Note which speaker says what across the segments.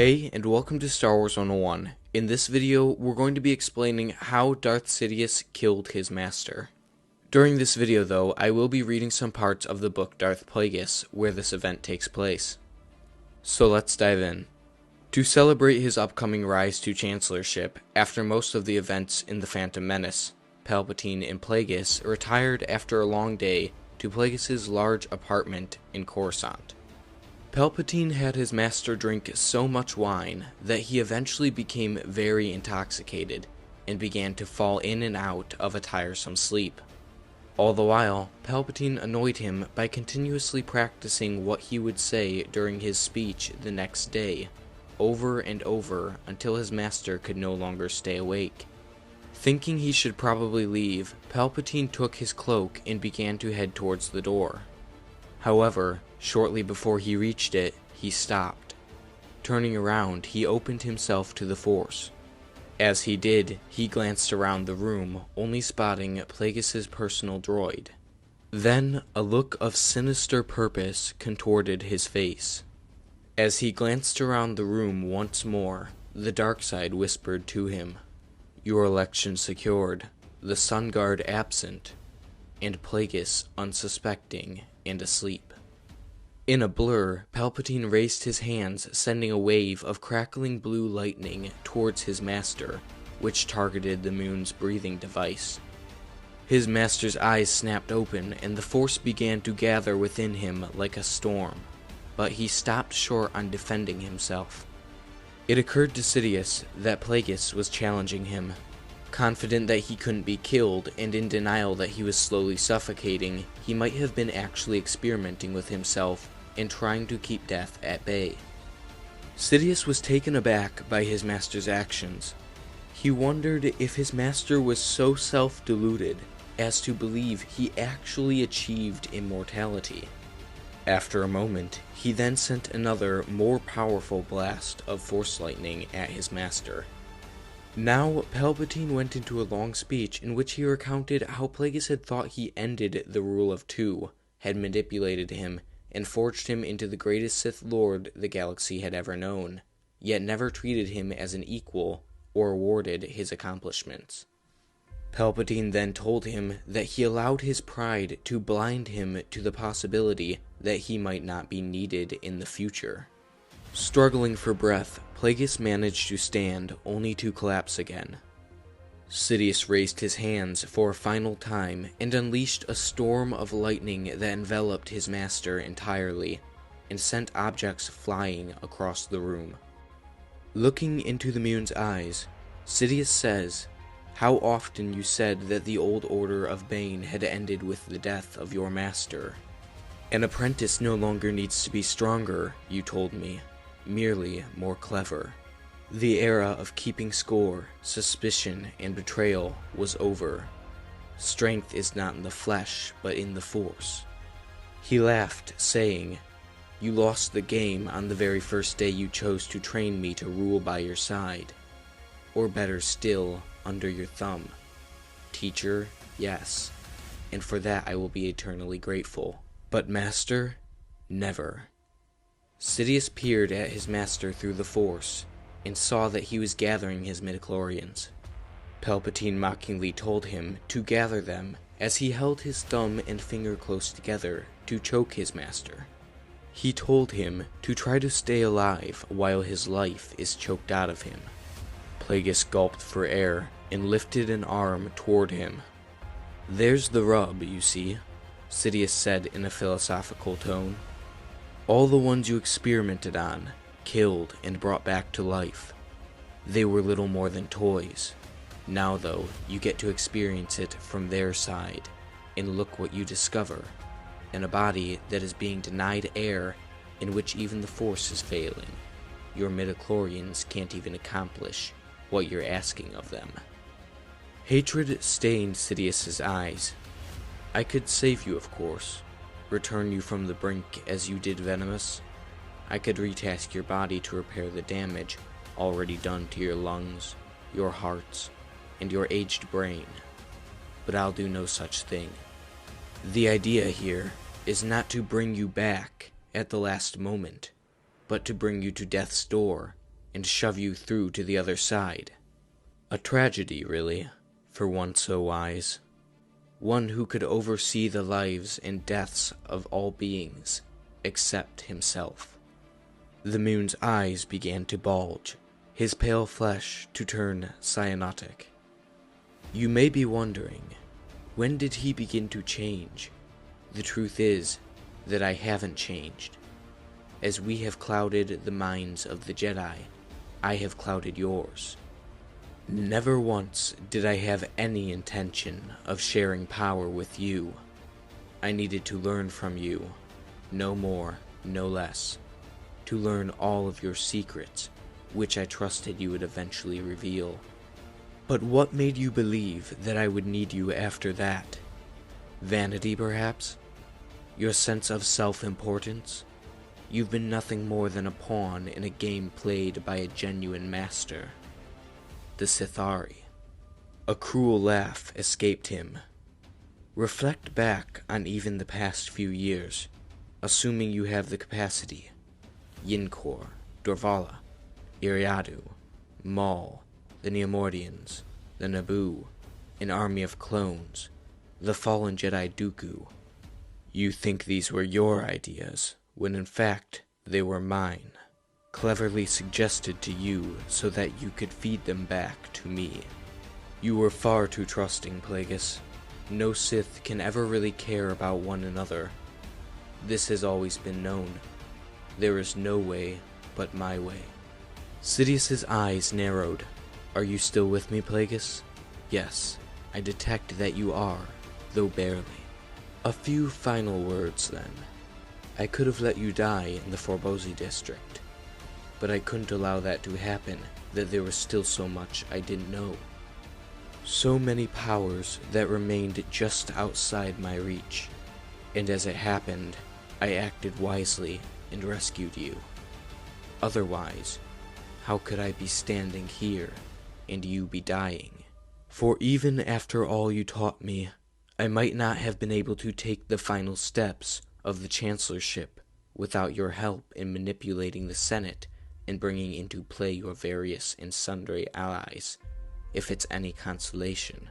Speaker 1: Hey, and welcome to Star Wars 101. In this video, we're going to be explaining how Darth Sidious killed his master. During this video though, I will be reading some parts of the book Darth Plagueis, where this event takes place. So let's dive in. To celebrate his upcoming rise to Chancellorship, after most of the events in The Phantom Menace, Palpatine and Plagueis retired after a long day to Plagueis' large apartment in Coruscant. Palpatine had his master drink so much wine that he eventually became very intoxicated and began to fall in and out of a tiresome sleep. All the while, Palpatine annoyed him by continuously practicing what he would say during his speech the next day, over and over until his master could no longer stay awake. Thinking he should probably leave, Palpatine took his cloak and began to head towards the door. However, shortly before he reached it, he stopped. Turning around, he opened himself to the Force. As he did, he glanced around the room, only spotting Plagueis' personal droid. Then, a look of sinister purpose contorted his face. As he glanced around the room once more, the dark side whispered to him, "Your election secured, the Sun Guard absent, and Plagueis unsuspecting and asleep." In a blur, Palpatine raised his hands, sending a wave of crackling blue lightning towards his master, which targeted the moon's breathing device. His master's eyes snapped open, and the Force began to gather within him like a storm, but he stopped short on defending himself. It occurred to Sidious that Plagueis was challenging him. Confident that he couldn't be killed, and in denial that he was slowly suffocating, he might have been actually experimenting with himself and trying to keep death at bay. Sidious was taken aback by his master's actions. He wondered if his master was so self-deluded as to believe he actually achieved immortality. After a moment, he then sent another, more powerful blast of Force lightning at his master. Now, Palpatine went into a long speech in which he recounted how Plagueis had thought he ended the rule of two, had manipulated him, and forged him into the greatest Sith Lord the galaxy had ever known, yet never treated him as an equal or awarded his accomplishments. Palpatine then told him that he allowed his pride to blind him to the possibility that he might not be needed in the future. Struggling for breath, Plagueis managed to stand, only to collapse again. Sidious raised his hands for a final time and unleashed a storm of lightning that enveloped his master entirely, and sent objects flying across the room. Looking into the moon's eyes, Sidious says, "How often you said that the old order of Bane had ended with the death of your master. An apprentice no longer needs to be stronger, you told me, merely more clever. The era of keeping score, suspicion, and betrayal was over. Strength is not in the flesh, but in the Force." He laughed, saying, "You lost the game on the very first day you chose to train me to rule by your side. Or better still, under your thumb. Teacher, yes, and for that I will be eternally grateful. But master, never." Sidious peered at his master through the Force, and saw that he was gathering his midichlorians. Palpatine mockingly told him to gather them as he held his thumb and finger close together to choke his master. He told him to try to stay alive while his life is choked out of him. Plagueis gulped for air and lifted an arm toward him. "There's the rub, you see," Sidious said in a philosophical tone. "All the ones you experimented on, killed, and brought back to life, they were little more than toys. Now, though, you get to experience it from their side, and look what you discover. In a body that is being denied air, in which even the Force is failing, your midichlorians can't even accomplish what you're asking of them." Hatred stained Sidious's eyes. "I could save you, of course. Return you from the brink as you did Venomous. I could retask your body to repair the damage already done to your lungs, your hearts, and your aged brain. But I'll do no such thing. The idea here is not to bring you back at the last moment, but to bring you to death's door and shove you through to the other side. A tragedy, really, for one so wise. One who could oversee the lives and deaths of all beings, except himself. The moon's eyes began to bulge, his pale flesh to turn cyanotic. You may be wondering, when did he begin to change? The truth is that I haven't changed. As we have clouded the minds of the Jedi, I have clouded yours. Never once did I have any intention of sharing power with you. I needed to learn from you, no more, no less. To learn all of your secrets, which I trusted you would eventually reveal. But what made you believe that I would need you after that? Vanity, perhaps? Your sense of self-importance? You've been nothing more than a pawn in a game played by a genuine master. The Sithari. A cruel laugh escaped him. Reflect back on even the past few years, assuming you have the capacity. Yinkor, Dorvala, Iriadu, Maul, the Neomordians, the Naboo, an army of clones, the fallen Jedi Dooku. You think these were your ideas, when in fact they were mine, cleverly suggested to you so that you could feed them back to me. You were far too trusting, Plagueis. No Sith can ever really care about one another. This has always been known. There is no way but my way. Sidious's eyes narrowed. Are you still with me, Plagueis? Yes, I detect that you are, though barely. A few final words, then. I could have let you die in the Forbozi district, but I couldn't allow that to happen, that there was still so much I didn't know. So many powers that remained just outside my reach, and as it happened, I acted wisely and rescued you. Otherwise, how could I be standing here, and you be dying? For even after all you taught me, I might not have been able to take the final steps of the Chancellorship without your help in manipulating the Senate and bringing into play your various and sundry allies, if it's any consolation.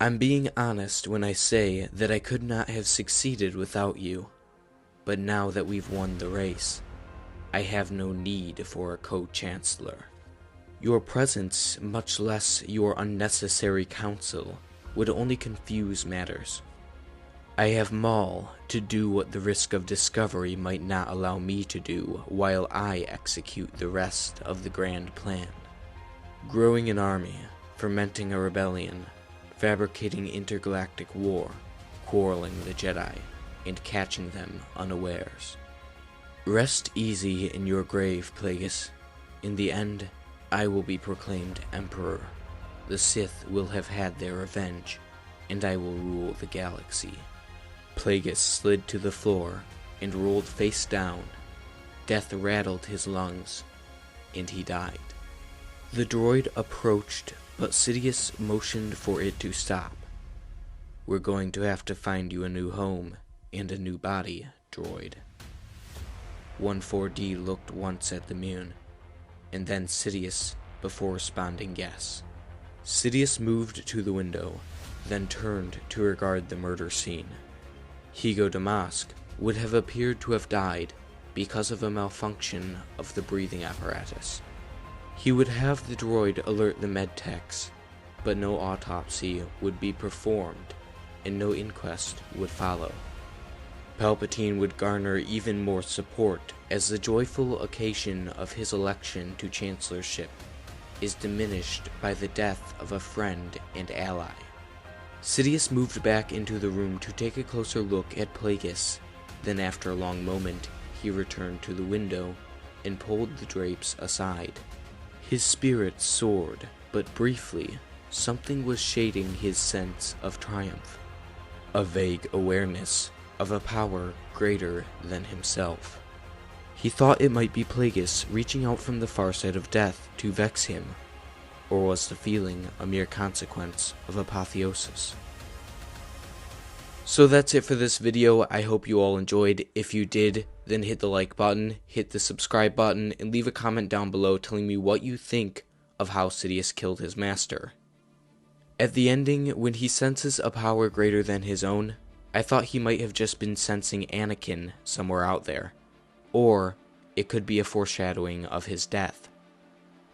Speaker 1: I'm being honest when I say that I could not have succeeded without you, but now that we've won the race, I have no need for a co-chancellor. Your presence, much less your unnecessary counsel, would only confuse matters. I have Maul to do what the risk of discovery might not allow me to do while I execute the rest of the grand plan. Growing an army, fermenting a rebellion, fabricating intergalactic war, quarreling the Jedi, and catching them unawares. Rest easy in your grave, Plagueis. In the end, I will be proclaimed Emperor. The Sith will have had their revenge, and I will rule the galaxy. Plagueis slid to the floor and rolled face down. Death rattled his lungs, and he died. The droid approached, but Sidious motioned for it to stop. We're going to have to find you a new home and a new body, droid. 1,4-D looked once at the moon, and then Sidious before responding yes. Sidious moved to the window, then turned to regard the murder scene. Higo Damask would have appeared to have died because of a malfunction of the breathing apparatus. He would have the droid alert the medtechs, but no autopsy would be performed, and no inquest would follow. Palpatine would garner even more support as the joyful occasion of his election to chancellorship is diminished by the death of a friend and ally. Sidious moved back into the room to take a closer look at Plagueis, then after a long moment, he returned to the window and pulled the drapes aside. His spirit soared, but briefly, something was shading his sense of triumph. A vague awareness of a power greater than himself. He thought it might be Plagueis reaching out from the far side of death to vex him, or was the feeling a mere consequence of apotheosis? So that's it for this video. I hope you all enjoyed. If you did, then hit the like button, hit the subscribe button, and leave a comment down below telling me what you think of how Sidious killed his master. At the ending, when he senses a power greater than his own, I thought he might have just been sensing Anakin somewhere out there. Or it could be a foreshadowing of his death.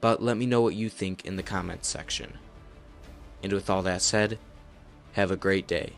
Speaker 1: But let me know what you think in the comments section. And with all that said, have a great day.